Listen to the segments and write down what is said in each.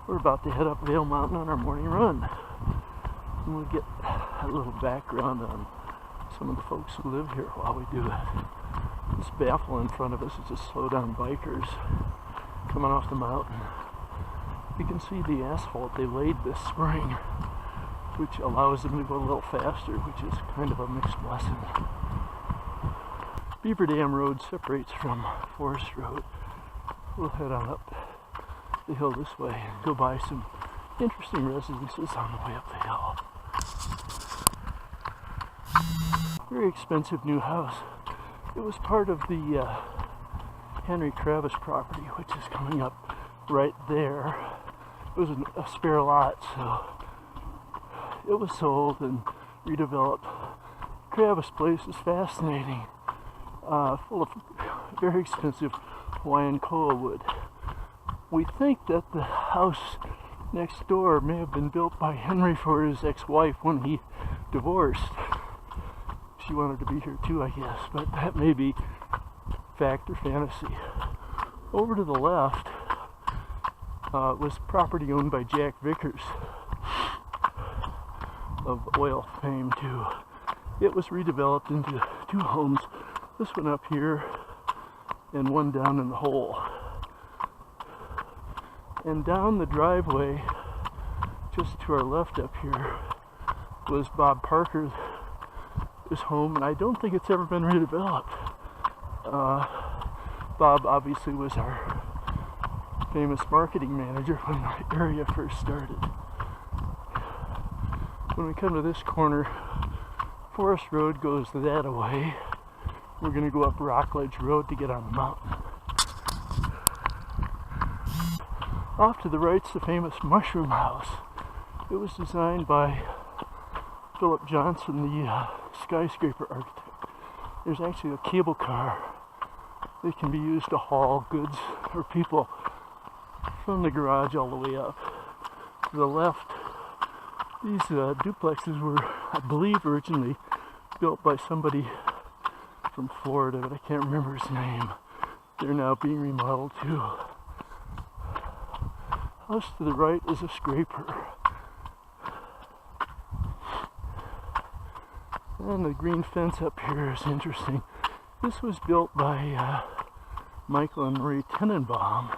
We're about to head up Vail Mountain on our morning run. And we'll get a little background on some of the folks who live here while we do it. This baffle in front of us is just slow down bikers coming off the mountain. You can see the asphalt they laid this spring, which allows them to go a little faster, which is kind of a mixed blessing. Beaver Dam Road separates from Forest Road. We'll head on up the hill this way and go by some interesting residences on the way up the hill. Very expensive new house. It was part of the Henry Kravis property, which is coming up right there. It was a spare lot, so it was sold and redeveloped. Kravis place is fascinating, full of very expensive Hawaiian koa wood. We think that the house next door may have been built by Henry for his ex-wife when he divorced. She wanted to be here too, I guess, but that may be fact or fantasy. Over to the left was property owned by Jack Vickers of oil fame too. It was redeveloped into two homes, this one up here and one down in the hole. And down the driveway, just to our left up here, was Bob Parker's home, and I don't think it's ever been redeveloped. Bob obviously was our famous marketing manager when the area first started. When we come to this corner, Forest Road goes that way. We're going to go up Rockledge Road to get on the mountain. Off to the right's the famous Mushroom House. It was designed by Philip Johnson, the skyscraper architect. There's actually a cable car that can be used to haul goods or people from the garage all the way up. To the left, these duplexes were, I believe, originally built by somebody from Florida, but I can't remember his name. They're now being remodeled too. House to the right is a scraper. And the green fence up here is interesting. This was built by Michael and Marie Tenenbaum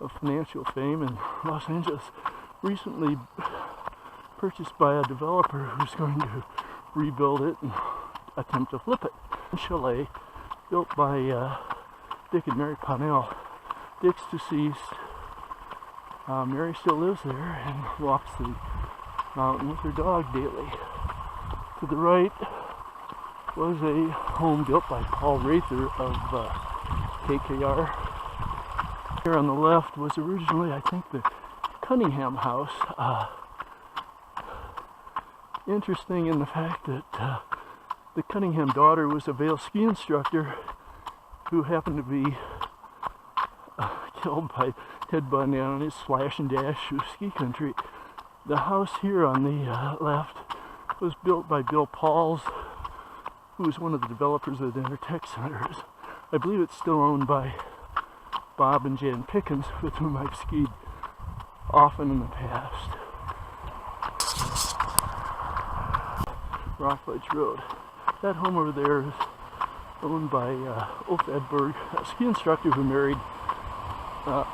of financial fame in Los Angeles. Recently purchased by a developer who's going to rebuild it and attempt to flip it. A chalet built by Dick and Mary Ponnell. Dick's deceased. Mary still lives there and walks the mountain with her dog daily. To the right was a home built by Paul Rather of KKR. Here on the left was originally, I think, the Cunningham house. Interesting in the fact that the Cunningham daughter was a Vail ski instructor who happened to be killed by Ted Bundy on his slash and dash through ski country. The house here on the left was built by Bill Pauls, who was one of the developers of the Intertech Centers. I believe it's still owned by Bob and Jan Pickens, with whom I've skied often in the past. Rockledge Road. That home over there is owned by Ulf Edberg, a ski instructor who married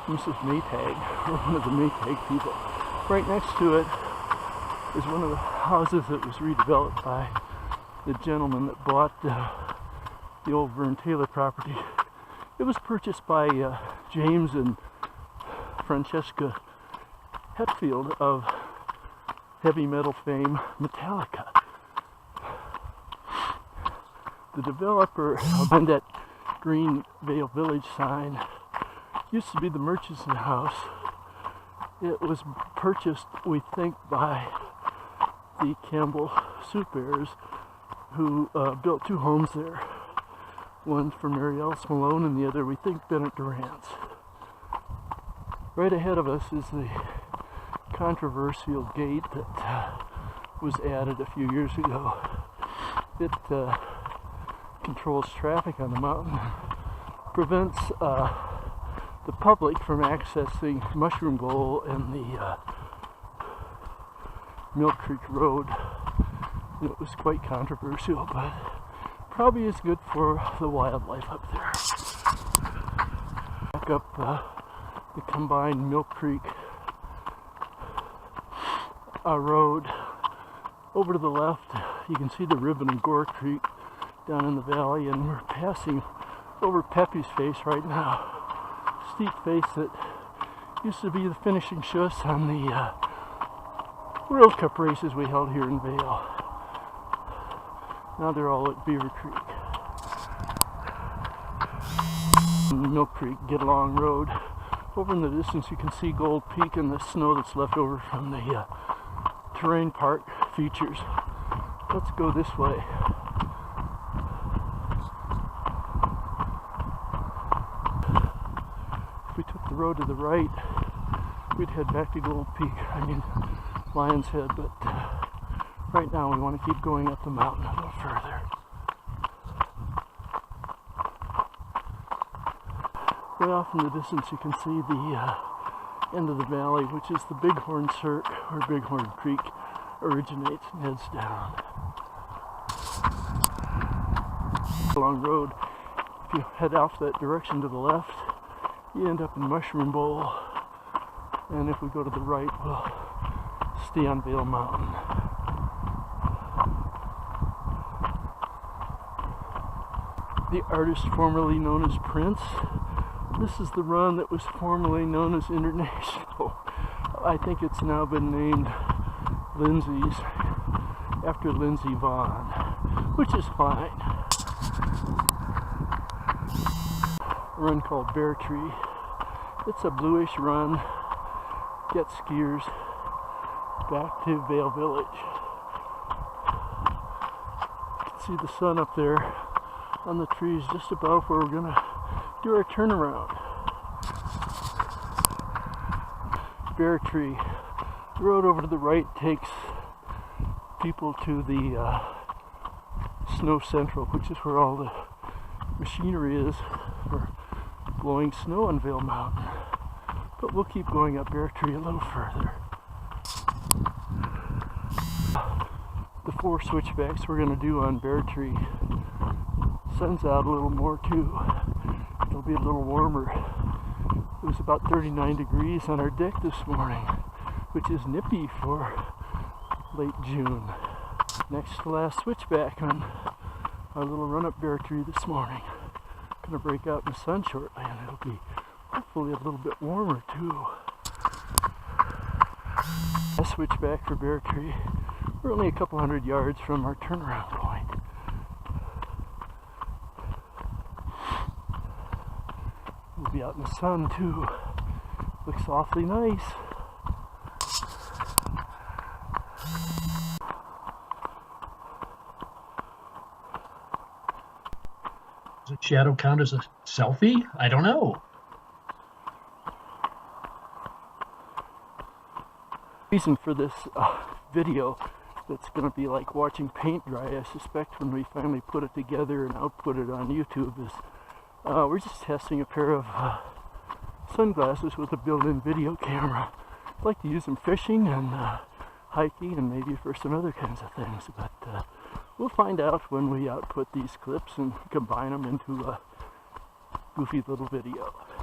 Mrs. Maytag, or one of the Maytag people. Right next to it is one of the houses that was redeveloped by the gentleman that bought the old Vern Taylor property. It was purchased by James and Francesca Hetfield of heavy metal fame Metallica. The developer on that green Vail Village sign used to be the Murchison House. It was purchased, we think, by the Campbell Soup Heirs, who built two homes there. One for Mary Alice Malone and the other, we think, Bennett Durant's. Right ahead of us is the controversial gate that was added a few years ago. It controls traffic on the mountain, prevents the public from accessing Mushroom Bowl and the Mill Creek Road. It was quite controversial, but probably is good for the wildlife up there. Back up the combined Mill Creek road. Over to the left, you can see the Ribbon and Gore Creek down in the valley, and we're passing over Pepe's Face right now. Steep face that used to be the finishing schuss on the World Cup races we held here in Vail. Now they're all at Beaver Creek. Mill Creek, Get Along Road. Over in the distance you can see Gold Peak and the snow that's left over from the terrain park features. Let's go this way. If we took the road to the right, we'd head back to Gold Peak. I mean, Lion's Head, but right now we want to keep going up the mountain a little further. Way off in the distance you can see the end of the valley, which is the Bighorn Cirque, where Bighorn Creek originates and heads down. Long road, if you head off that direction to the left, you end up in Mushroom Bowl, and if we go to the right, we'll stay on Vail Mountain. The artist formerly known as Prince. This is the run that was formerly known as International. I think it's now been named Lindsay's after Lindsey Vonn, which is fine. A run called Bear Tree. It's a bluish run. Get skiers back to Vail Village. You can see the sun up there on the trees just above where we're gonna do our turnaround. Bear Tree. The road over to the right takes people to the Snow Central, which is where all the machinery is for blowing snow on Vail Mountain. But we'll keep going up Bear Tree a little further. The 4 switchbacks we're going to do on Bear Tree. Sun's out a little more too. It'll be a little warmer. It was about 39 degrees on our deck this morning, which is nippy for late June. Next to last switchback on our little run up Bear Tree this morning. Gonna break out in the sun shortly, and it'll be hopefully a little bit warmer too. A switchback for Bear Tree. We're only a couple hundred yards from our turnaround point. We'll be out in the sun too. Looks awfully nice. Does a shadow count as a selfie? I don't know. Reason for this video that's going to be like watching paint dry, I suspect, when we finally put it together and output it on YouTube, is we're just testing a pair of sunglasses with a built-in video camera. I'd like to use them fishing and hiking and maybe for some other kinds of things, but we'll find out when we output these clips and combine them into a goofy little video.